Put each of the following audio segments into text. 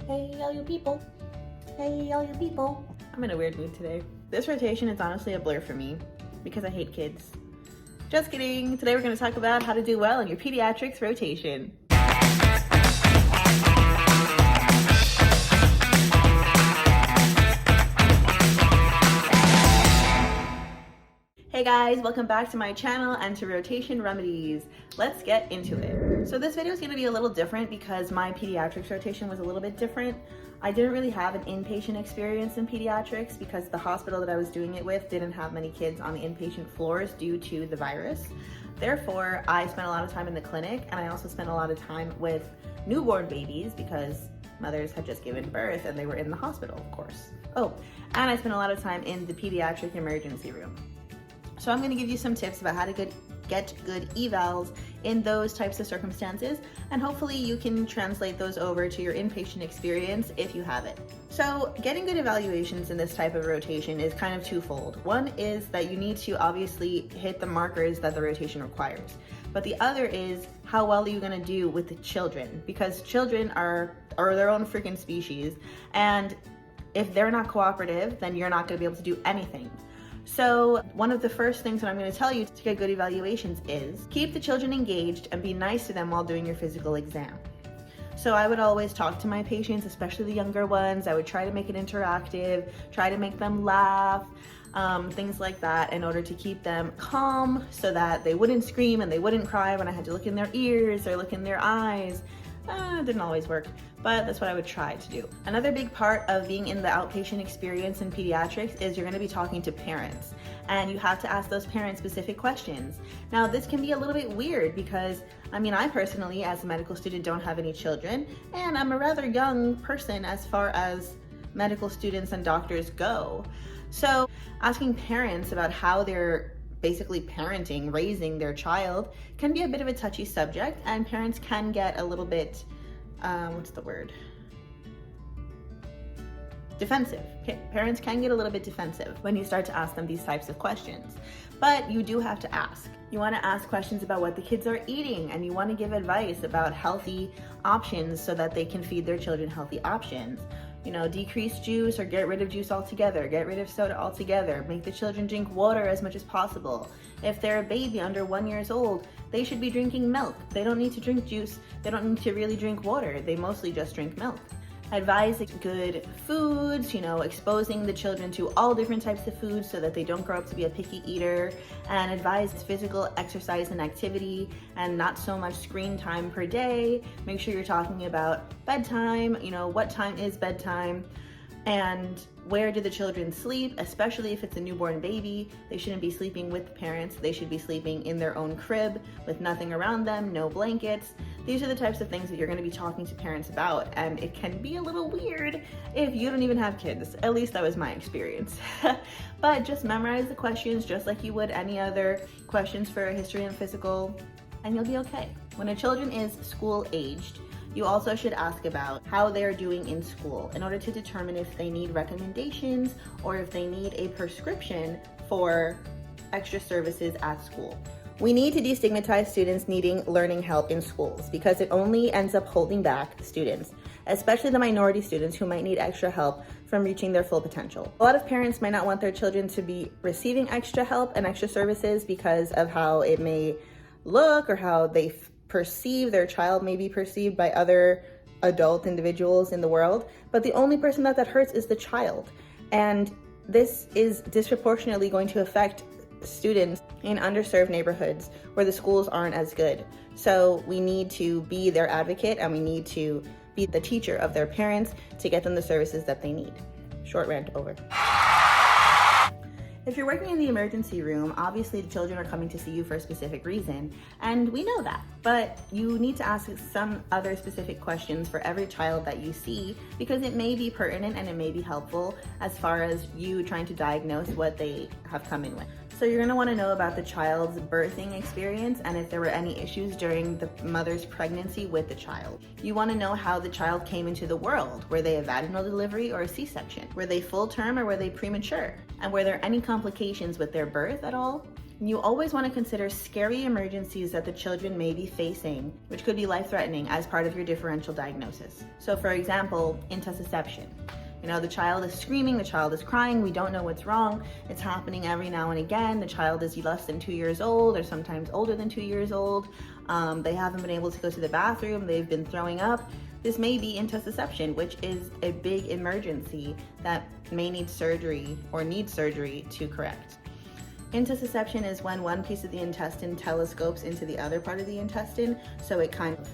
Hey, all you people. Hey, all you people. I'm in a weird mood today. This rotation is honestly a blur for me because I hate kids. Just kidding. Today we're going to talk about how to do well in your pediatrics rotation. Hey guys, welcome back to my channel and to Rotation Remedies. Let's get into it. So this video is going to be a little different because my pediatrics rotation was a little bit different. I didn't really have an inpatient experience in pediatrics because the hospital that I was doing it with didn't have many kids on the inpatient floors due to the virus. Therefore, I spent a lot of time in the clinic, and I also spent a lot of time with newborn babies because mothers had just given birth and they were in the hospital, of course. Oh, and I spent a lot of time in the pediatric emergency room. So I'm going to give you some tips about how to get good evals in those types of circumstances, and hopefully you can translate those over to your inpatient experience if you have it. So getting good evaluations in this type of rotation is kind of twofold. One is that you need to obviously hit the markers that the rotation requires, but the other is how well are you going to do with the children, because children are their own freaking species, and if they're not cooperative, then you're not going to be able to do anything. So one of the first things that I'm going to tell you to get good evaluations is keep the children engaged and be nice to them while doing your physical exam. So I would always talk to my patients, especially the younger ones. I would try to make it interactive, try to make them laugh, things like that, in order to keep them calm so that they wouldn't scream and they wouldn't cry when I had to look in their ears or look in their eyes. It didn't always work, but that's what I would try to do. Another big part of being in the outpatient experience in pediatrics is you're going to be talking to parents, and you have to ask those parents specific questions. Now, this can be a little bit weird because, I personally, as a medical student, don't have any children, and I'm a rather young person as far as medical students and doctors go. So asking parents about how they're basically parenting, raising their child, can be a bit of a touchy subject, and parents can get a little bit, defensive. Parents can get a little bit defensive when you start to ask them these types of questions, but you do have to ask. You want to ask questions about what the kids are eating, and you want to give advice about healthy options so that they can feed their children healthy options. Decrease juice or get rid of juice altogether, get rid of soda altogether, make the children drink water as much as possible. If they're a baby under 1 year old, they should be drinking milk. They don't need to drink juice, they don't need to really drink water, they mostly just drink milk. Advise good foods, exposing the children to all different types of foods so that they don't grow up to be a picky eater, and advise physical exercise and activity and not so much screen time per day. Make sure you're talking about bedtime, what time is bedtime, and where do the children sleep, especially if it's a newborn baby. They shouldn't be sleeping with the parents. They should be sleeping in their own crib with nothing around them, no blankets. These are the types of things that you're going to be talking to parents about, and it can be a little weird if you don't even have kids. At least that was my experience. But just memorize the questions just like you would any other questions for a history and physical, and you'll be okay. When a children is school aged, you also should ask about how they're doing in school in order to determine if they need recommendations or if they need a prescription for extra services at school. We need to destigmatize students needing learning help in schools because it only ends up holding back students, especially the minority students who might need extra help from reaching their full potential. A lot of parents might not want their children to be receiving extra help and extra services because of how it may look or how they perceive their child may be perceived by other adult individuals in the world, but the only person that hurts is the child. And this is disproportionately going to affect students in underserved neighborhoods where the schools aren't as good. So we need to be their advocate, and we need to be the teacher of their parents to get them the services that they need. Short rant over. If you're working in the emergency room, obviously the children are coming to see you for a specific reason, and we know that, but you need to ask some other specific questions for every child that you see because it may be pertinent and it may be helpful as far as you trying to diagnose what they have come in with. So you're going to want to know about the child's birthing experience and if there were any issues during the mother's pregnancy with the child. You want to know how the child came into the world. Were they a vaginal delivery or a C-section? Were they full term or were they premature? And were there any complications with their birth at all? You always want to consider scary emergencies that the children may be facing, which could be life-threatening, as part of your differential diagnosis. So for example, intussusception. You know, the child is screaming, the child is crying, we don't know what's wrong, it's happening every now and again, the child is less than 2 years old or sometimes older than 2 years old, they haven't been able to go to the bathroom, they've been throwing up. This may be intussusception, which is a big emergency that may need surgery or need surgery to correct. Intussusception is when one piece of the intestine telescopes into the other part of the intestine, so it kind of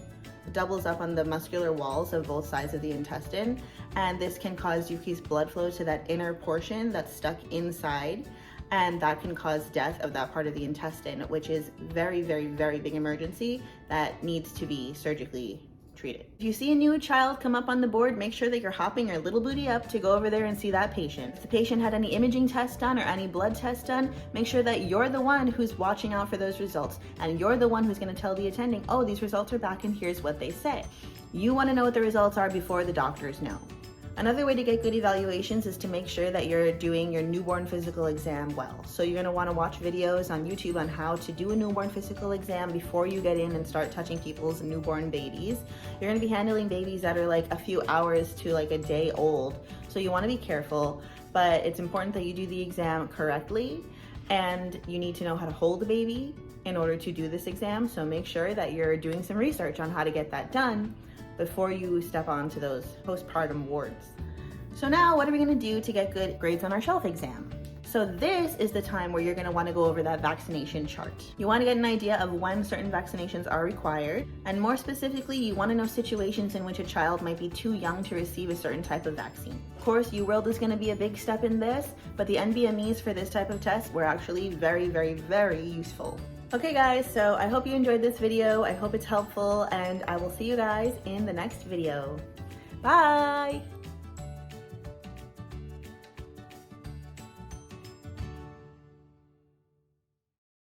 doubles up on the muscular walls of both sides of the intestine, and this can cause decreased blood flow to that inner portion that's stuck inside, and that can cause death of that part of the intestine, which is very, very, very big emergency that needs to be surgically treated. If you see a new child come up on the board, make sure that you're hopping your little booty up to go over there and see that patient. If the patient had any imaging tests done or any blood tests done, make sure that you're the one who's watching out for those results, and you're the one who's going to tell the attending, oh, these results are back and here's what they say. You want to know what the results are before the doctors know. Another way to get good evaluations is to make sure that you're doing your newborn physical exam well. So you're going to want to watch videos on YouTube on how to do a newborn physical exam before you get in and start touching people's newborn babies. You're going to be handling babies that are like a few hours to like a day old. So you want to be careful, but it's important that you do the exam correctly, and you need to know how to hold the baby in order to do this exam. So make sure that you're doing some research on how to get that done before you step on to those postpartum wards. So now what are we going to do to get good grades on our shelf exam? So this is the time where you're going to want to go over that vaccination chart. You want to get an idea of when certain vaccinations are required, and more specifically, you want to know situations in which a child might be too young to receive a certain type of vaccine. Of course, UWorld is going to be a big step in this, but the NBMEs for this type of test were actually very, very, very useful. Okay guys, so I hope you enjoyed this video. I hope it's helpful, and I will see you guys in the next video. Bye!